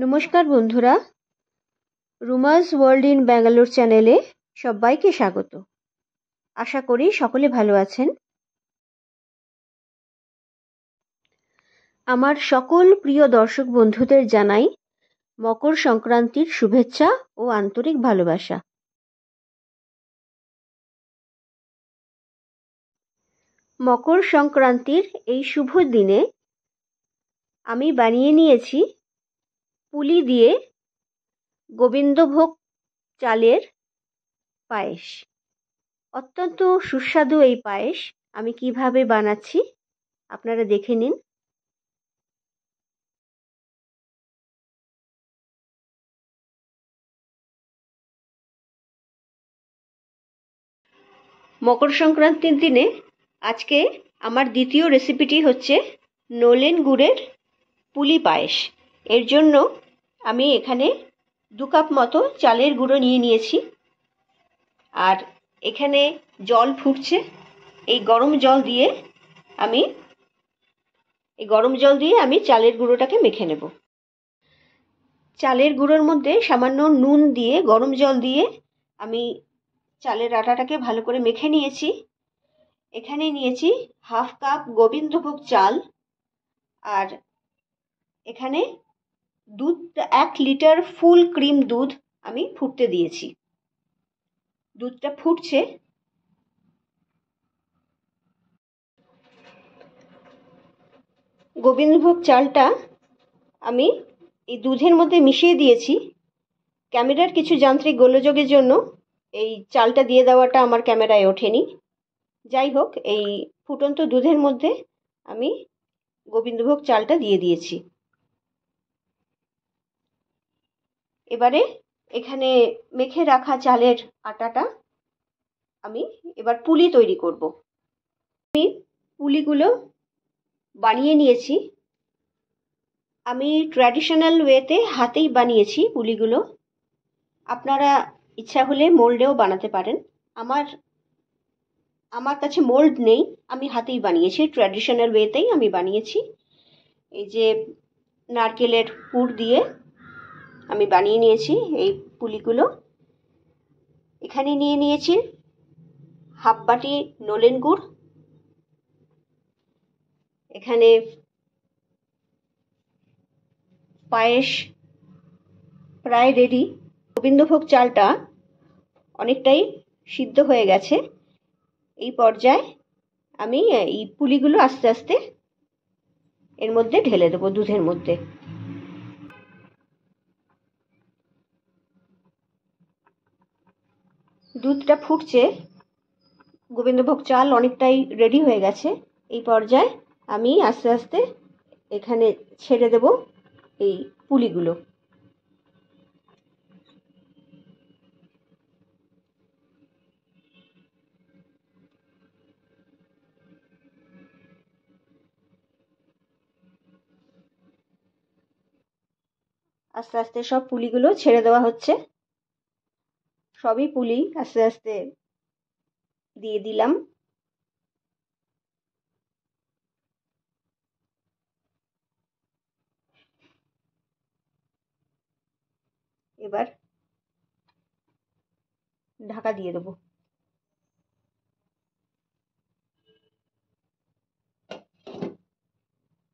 নমস্কার বন্ধুরা, রুমাস world in Bangalore চ্যানেলে সবাইকে স্বাগত। আশা করি সকলে ভালো আছেন। আমার সকল প্রিয় দর্শক বন্ধুদের জানাই মকর সংক্রান্তির শুভেচ্ছা ও আন্তরিক ভালোবাসা। মকর সংক্রান্তির এই শুভ দিনে আমি বানিয়ে নিয়েছি পুলি দিয়ে গোবিন্দভোগ চালের পায়েস। অত্যন্ত সুস্বাদু এই পায়েস আমি কিভাবে বানাচ্ছি আপনারা দেখে নিন। মকর সংক্রান্তির দিনে আজকে আমার দ্বিতীয় রেসিপিটি হচ্ছে নলেন গুড়ের পুলি পায়েস। এর জন্য আমি এখানে 2 কাপ মতো চালের গুঁড়ো নিয়ে নিয়েছি, আর এখানে জল ফুটছে। এই গরম জল দিয়ে আমি চালের গুঁড়োটাকে মেখে নেব। চালের গুঁড়োর মধ্যে সামান্য নুন দিয়ে গরম জল দিয়ে আমি চালের আটাটাকে ভালো করে মেখে নিয়েছি। এখানে নিয়েছি 1/2 কাপ গোবিন্দভোগ চাল, আর এখানে দুধ 1 লিটার ফুল ক্রিম দুধ আমি ফুটতে দিয়েছি। দুধটা ফুটছে। গোবিন্দভোগ চালটা আমি এই দুধের মধ্যে মিশিয়ে দিয়েছি। ক্যামেরার কিছু যান্ত্রিক গোলযোগের জন্য এই চালটা দিয়ে দেওয়াটা আমার ক্যামেরায় ওঠেনি। যাই হোক, এই ফুটন্ত দুধের মধ্যে আমি গোবিন্দভোগ চালটা দিয়ে দিয়েছি। এবারে এখানে মেখে রাখা চালের আটাটা আমি এবার পুলি তৈরি করব। আমি পুলিগুলো বানিয়ে নিয়েছি। আমি ট্র্যাডিশনাল ওয়েতে হাতেই বানিয়েছি পুলিগুলো। আপনারা ইচ্ছা হলে মোল্ডেও বানাতে পারেন। আমার কাছে মোল্ড নেই, আমি হাতেই বানিয়েছি, ট্র্যাডিশনাল ওয়েতেই আমি বানিয়েছি। এই যে নারকেলের পুর দিয়ে আমি বানিয়ে নিয়েছি এই পুলিগুলো। এখানে নিয়ে নিয়েছি 1/2 বাটি নলেন গুড়। এখানে পায়েস প্রায় রেডি। গোবিন্দভোগ চালটা অনেকটাই সিদ্ধ হয়ে গেছে। এই পর্যায়ে আমি এই পুলিগুলো আস্তে আস্তে এর মধ্যে ঢেলে দেবো, দুধের মধ্যে। দুধটা ফুটছে, গোবিন্দভোগ চাল অনেকটাই রেডি হয়ে গেছে। এই পর্যায়ে আমি আস্তে আস্তে এখানে ছেড়ে দেব এই পুলিগুলো। আস্তে আস্তে সব পুলিগুলো ছেড়ে দেওয়া হচ্ছে। সবই পুলি আস্তে আস্তে দিয়ে দিলাম। এবার ঢাকা দিয়ে দেবো।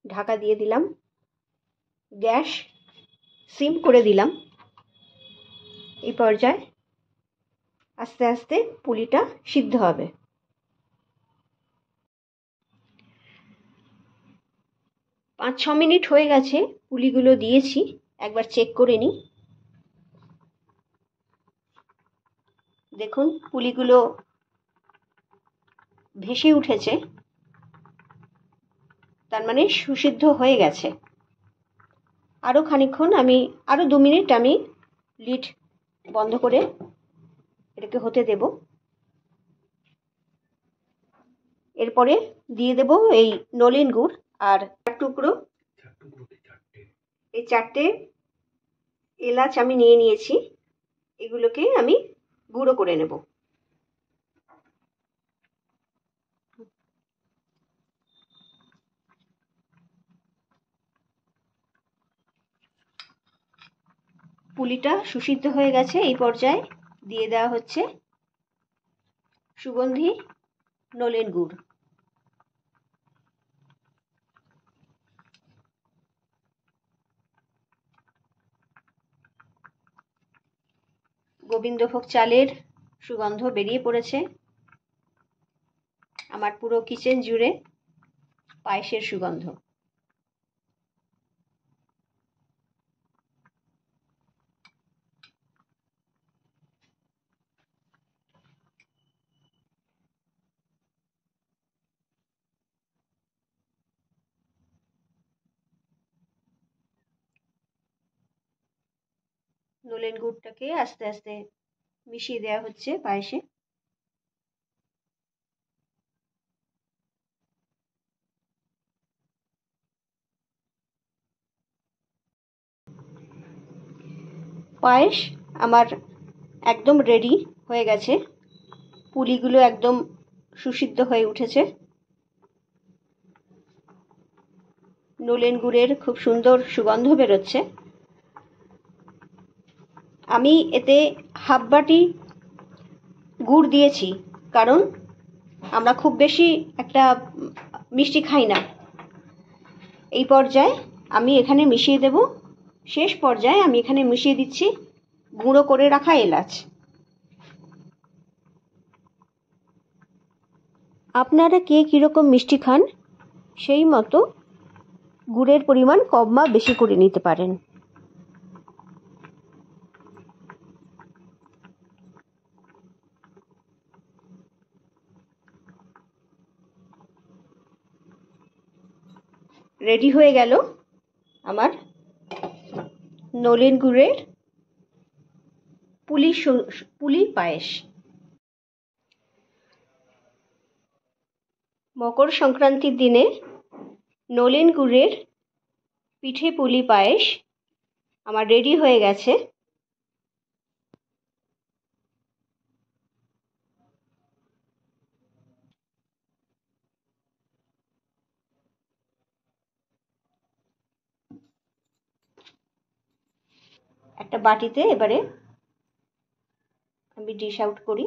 ঢাকা দিয়ে দিলাম, গ্যাস সিম করে দিলাম। এই পর্যায়ে আস্তে আস্তে পুলিটা সিদ্ধ হবে। 5-6 মিনিট হয়ে গেছে পুলিগুলো দিয়েছি, একবার চেক করে নিই। দেখুন পুলিগুলো ভেসে উঠেছে, তার মানে সুসিদ্ধ হয়ে গেছে। আরও খানিকক্ষণ আরও 2 মিনিট আমি লিড বন্ধ করে এটাকে হতে দেব। এরপরে দিয়ে দেব এই নলেন গুড় আর টুকরো। এই 4টে এলাচ আমি নিয়ে নিয়েছি, এগুলোকে আমি গুঁড়ো করে নেব। পুলিটা সুসিদ্ধ হয়ে গেছে। এই পর্যায়ে দিয়ে দেওয়া হচ্ছে সুগন্ধি নলেন গুড়। গোবিন্দভোগ চালের সুগন্ধ বেরিয়ে পড়েছে। আমার পুরো কিচেন জুড়ে পায়েসের সুগন্ধ। নলেন গুড়টাকে আস্তে আস্তে মিশিয়ে দেওয়া হচ্ছে পায়েসে। পায়েস আমার একদম রেডি হয়ে গেছে। পুলিগুলো একদম সুসিদ্ধ হয়ে উঠেছে। নলেন গুড়ের খুব সুন্দর সুগন্ধ বেরোচ্ছে। আমি এতে হাফ বাটি গুড় দিয়েছি, কারণ আমরা খুব বেশি একটা মিষ্টি খাই না। এই পর্যায়ে আমি এখানে মিশিয়ে দেব, শেষ পর্যায়ে আমি এখানে মিশিয়ে দিচ্ছি গুঁড়ো করে রাখা এলাচ। আপনারা কে কীরকম মিষ্টি খান সেই মতো গুড়ের পরিমাণ কম বা বেশি করে নিতে পারেন। রেডি হয়ে গেল আমার নলেন গুড়ের পুলি পায়েস। মকর সংক্রান্তির দিনে নলেন গুড়ের পিঠে পুলি পায়েস আমার রেডি হয়ে গেছে। একটা বাটিতে এবারে আমি ডিশ আউট করি।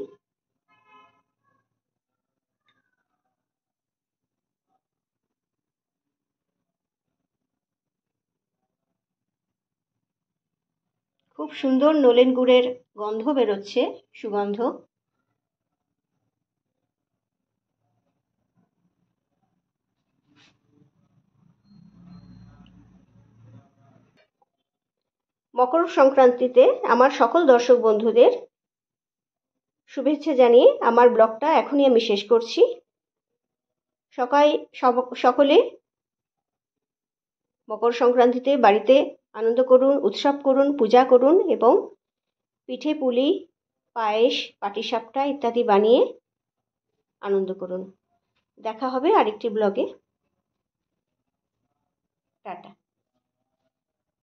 খুব সুন্দর নলেন গুড়ের গন্ধ বেরোচ্ছে, সুগন্ধ। মকর সংক্রান্তিতে আমার সকল দর্শক বন্ধুদের শুভেচ্ছা জানিয়ে আমার ব্লগটা এখনই আমি শেষ করছি। সকলে মকর সংক্রান্তিতে বাড়িতে আনন্দ করুন, উৎসব করুন, পূজা করুন এবং পিঠে পুলি পায়েস পাটিসাপটা ইত্যাদি বানিয়ে আনন্দ করুন। দেখা হবে আরেকটি ব্লগে। টাটা।